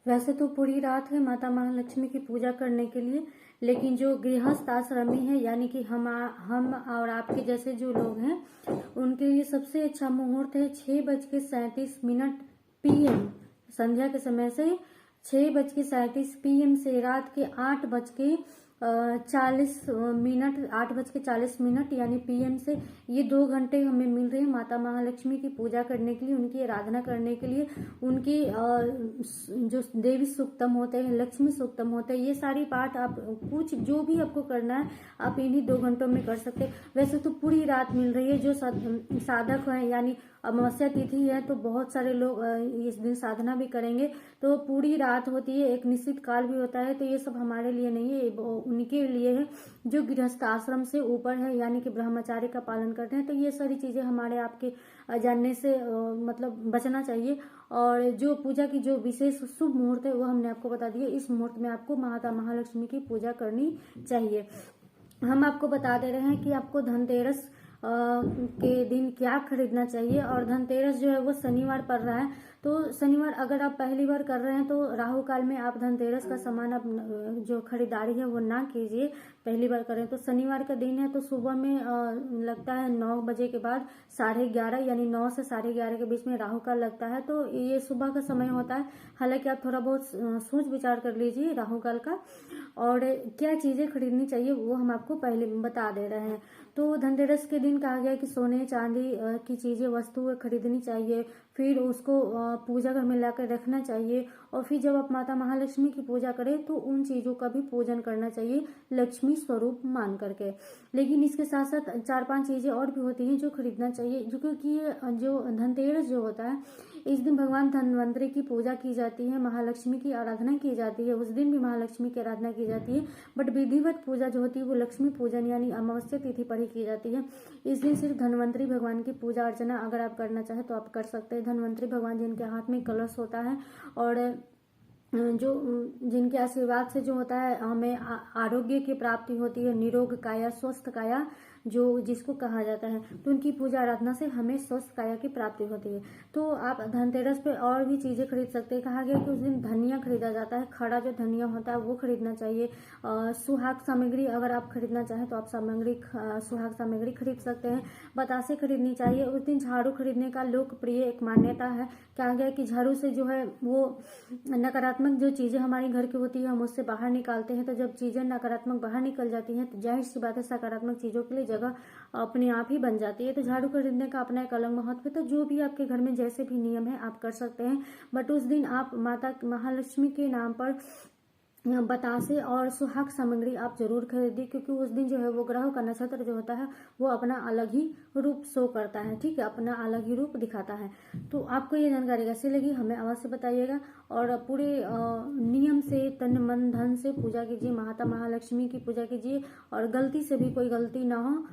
वैसे तो पूरी रात है माता महालक्ष्मी की पूजा करने के लिए, लेकिन जो गृहस्थ आश्रमी है यानी कि हम और आपके जैसे जो लोग हैं उनके लिए सबसे अच्छा मुहूर्त है 6:37 PM, संध्या के समय से 6:37 PM से रात के 8:40 यानी PM से ये 2 घंटे हमें मिल रहे हैं माता महालक्ष्मी की पूजा करने के लिए, उनकी आराधना करने के लिए। उनकी जो देवी सूक्तम होते हैं, लक्ष्मी सूक्तम होते हैं, ये सारी पाठ आप कुछ जो भी आपको करना है आप इन्हीं 2 घंटों में कर सकते हैं। वैसे तो पूरी रात मिल रही है, जो साधक है यानी अमावस्या तिथि है तो बहुत सारे लोग इस दिन साधना भी करेंगे, तो पूरी रात होती है, एक निश्चित काल भी होता है। तो ये सब हमारे लिए नहीं है, उनके लिए है जो गृहस्थ आश्रम से ऊपर है यानी कि ब्रह्मचार्य का पालन करते हैं। तो ये सारी चीजें हमारे आपके जानने से मतलब बचना चाहिए। और जो पूजा की जो विशेष शुभ मुहूर्त है वो हमने आपको बता दिया। इस मुहूर्त में आपको माता महालक्ष्मी की पूजा करनी चाहिए। हम आपको बता दे रहे हैं कि आपको धनतेरस के दिन क्या खरीदना चाहिए। और धनतेरस जो है वो शनिवार पड़ रहा है, तो शनिवार अगर आप पहली बार कर रहे हैं तो राहु काल में आप धनतेरस का सामान आप जो खरीदारी है वो ना कीजिए। पहली बार करें तो शनिवार का दिन है, तो सुबह में लगता है 9 बजे के बाद 11:30 यानी 9 से 11:30 के बीच में राहु काल लगता है, तो ये सुबह का समय होता है। हालांकि आप थोड़ा बहुत सोच विचार कर लीजिए राहु काल का। और क्या चीजें खरीदनी चाहिए वो हम आपको पहले बता दे रहे हैं। तो धनतेरस के दिन कहा गया है कि सोने चांदी की चीजें वस्तुएं खरीदनी चाहिए, फिर उसको पूजा घर में लाकर रखना चाहिए। और फिर जब आप माता महालक्ष्मी की पूजा करें तो उन चीजों का भी पूजन करना चाहिए लक्ष्मी स्वरूप मान करके। लेकिन इसके साथ साथ 4-5 चीजें और भी होती हैं जो खरीदना चाहिए, जो क्योंकि जो धनतेरस जो होता है इस दिन भगवान धन्वंतरी की पूजा की जाती है, महालक्ष्मी की आराधना की जाती है। उस दिन भी महालक्ष्मी की आराधना की जाती है, बट विधिवत पूजा जो होती है वो लक्ष्मी पूजन यानी अमावस्या तिथि पर ही की जाती है। इस दिन सिर्फ धन्वंतरी भगवान की पूजा अर्चना अगर आप करना चाहें तो आप कर सकते हैं। धन्वंतरी भगवान जिनके हाथ में कलश होता है और जो जिनके आशीर्वाद से जो होता है हमें आरोग्य की प्राप्ति होती है, निरोग काया स्वस्थ काया जो जिसको कहा जाता है, तो उनकी पूजा आराधना से हमें स्वस्थ काया की प्राप्ति होती है। तो आप धनतेरस पे और भी चीजें खरीद सकते हैं। कहा गया कि उस दिन धनिया खरीदा जाता है, खड़ा जो धनिया होता है वो खरीदना चाहिए। सुहाग सामग्री अगर आप खरीदना चाहें तो आप सुहाग सामग्री खरीद सकते हैं। बतासे खरीदनी चाहिए। उस दिन झाड़ू खरीदने का लोकप्रिय एक मान्यता है। कहा गया कि झाड़ू से जो है वो नकारात्मक जो चीजें हमारे घर की होती है हम उससे बाहर निकालते हैं। तो जब चीजें नकारात्मक बाहर निकल जाती हैं तो जाहिर सी बात है सकारात्मक चीजों के लिए जगह अपने आप ही बन जाती है। तो झाड़ू खरीदने का अपना एक अलग महत्व है। तो जो भी आपके घर में जैसे भी नियम है आप कर सकते हैं, बट उस दिन आप माता महालक्ष्मी के नाम पर बतासे और सुहाग सामग्री आप जरूर खरीदिए, क्योंकि उस दिन जो है वो ग्रह का नक्षत्र जो होता है वो अपना अलग ही रूप शो करता है, ठीक है, अपना अलग ही रूप दिखाता है। तो आपको ये जानकारी कैसी लगी हमें अवश्य बताइएगा। और पूरे नियम से तन मन धन से पूजा कीजिए, माता महालक्ष्मी की पूजा कीजिए और गलती से भी कोई गलती ना हो